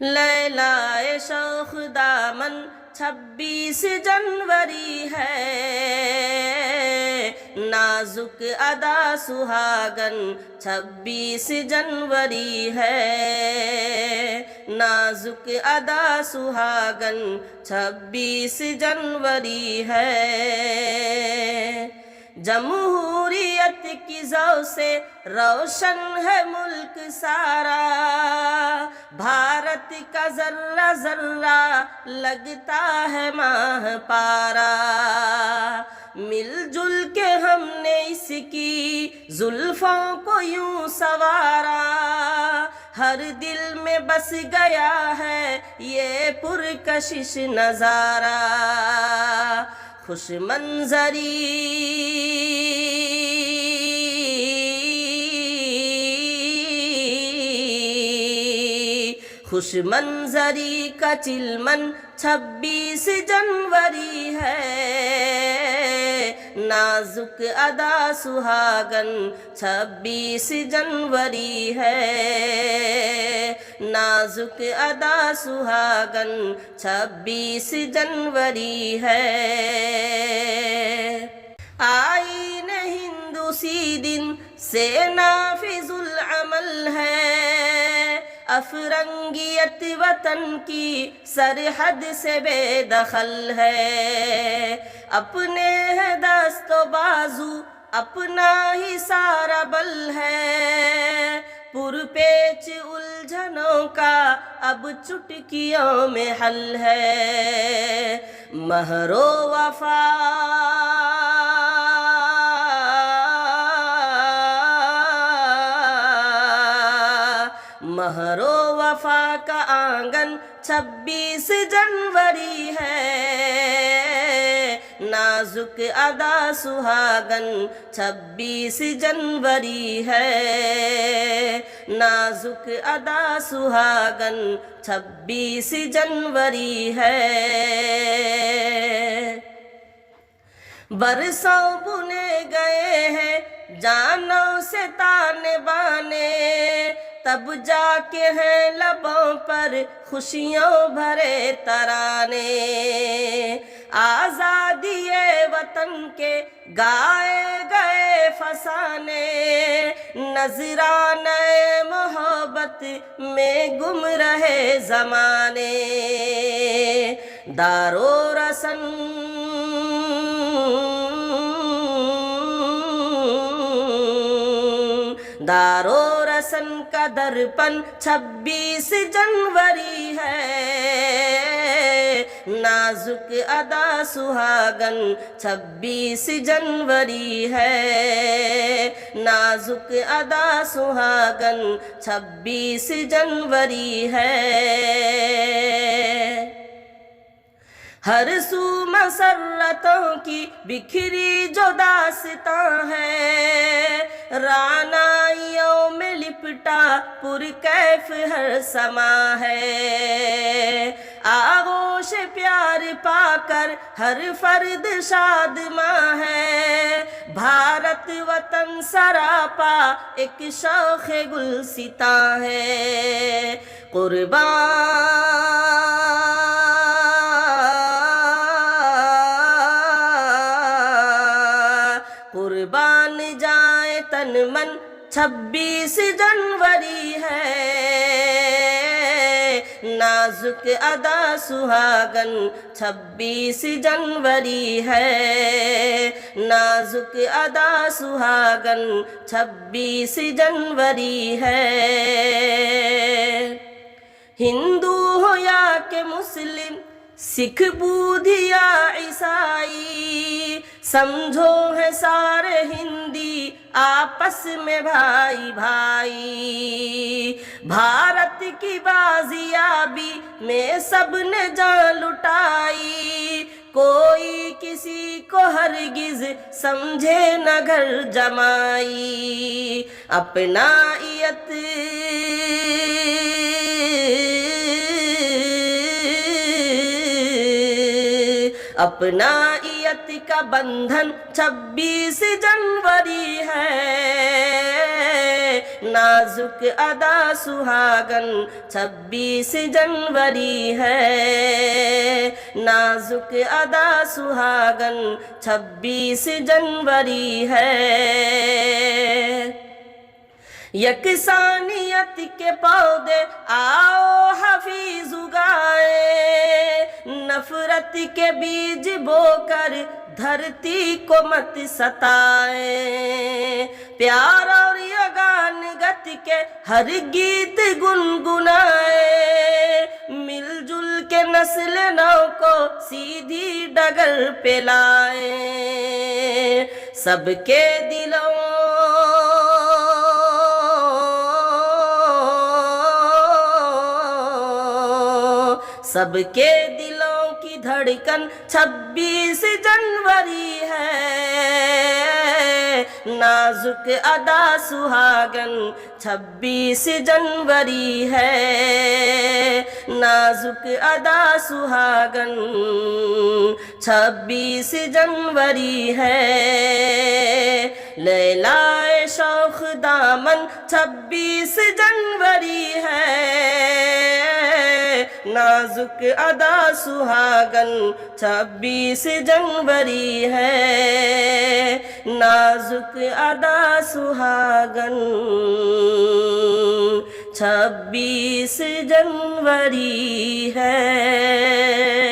لیلائے شوخ دامن 26 جنوری ہے، نازک ادا سہاگن 26 جنوری ہے، نازک ادا سہاگن 26 جنوری ہے۔ جمہوریت کی ضو سے روشن ہے ملک سارا، بھارت کا ذرہ ذرہ لگتا ہے ماہ پارا، مل جل کے ہم نے اس کی زلفوں کو یوں سنوارا، ہر دل میں بس گیا ہے یہ پرکشش نظارہ، خوش منظری خوش منظری کا چلمن 26 جنوری ہے، نازک ادا سہاگن 26 جنوری ہے، نازک ادا سہاگن 26 جنوری ہے۔ آئین ہند اسی دن سے نافذ العمل ہے، افرنگیت وطن کی سرحد سے بے دخل ہے، اپنے ہے دست و بازو اپنا ہی سارا بل ہے، پرپیچ الجھنوں کا اب چٹکیوں میں حل ہے، مہر و وفا مہر و وفا کا آنگن 26 جنوری ہے، نازک ادا سہاگن 26 جنوری ہے، نازک ادا سہاگن 26 جنوری ہے۔ برسوں بنے گئے ہیں جانوں سے تانے بانے، تب جا کے ہیں لبوں پر خوشیوں بھرے ترانے، آزادی وطن کے گائے گئے فسانے، نذرانے محبت میں گم رہے زمانے، دار و رسن دار و رسن کا درپن 26 جنوری ہے، نازک ادا سہاگن 26 جنوری ہے، نازک ادا سہاگن 26 جنوری ہے۔ ہر سو مسرتوں کی بکھری جو داستاں ہے، رعنائیوں میں لپٹا پرکیف ہر سما ہے، آغوش پیار پا کر ہر فرد شادماں ہے، بھارت وطن سراپا ایک شوخ گلستاں ہے، قربان جائے تن من 26 جنوری ہے، نازک ادا سہاگن 26 جنوری ہے، نازک ادا سہاگن 26 جنوری ہے۔ ہندو ہو یا کہ مسلم، سکھ بودھی یا عیسائی، سمجھو ہے سارے ہندی آپس میں بھائی بھائی، بھارت کی بازیابی میں سب نے جان لٹائی، کوئی کسی کو ہرگز سمجھے نہ گھر جمائی، اپنائیت اپنائیت کا بندھن 26 جنوری ہے، نازک ادا سہاگن 26 جنوری ہے، نازک ادا سہاگن 26 جنوری ہے۔ یکسانیت کے پودے آؤ حفیظ اگائے، نفرت کے بیج بو کر دھرتی کو مت ستائے، پیار اور یگان گت کے ہر گیت گنگنائے، مل جل کے نسل نو کو سیدھی ڈگر پہ لائے، سب کے دلوں سب کے دلوں کی دھڑکن 26 جنوری ہے، نازک ادا سہاگن 26 جنوری ہے، نازک ادا سہاگن 26 جنوری ہے، لیلائے شوخ دامن 26 جنوری ہے، نازک ادا سہاگن 26 جنوری ہے، نازک ادا سہاگن 26 جنوری ہے۔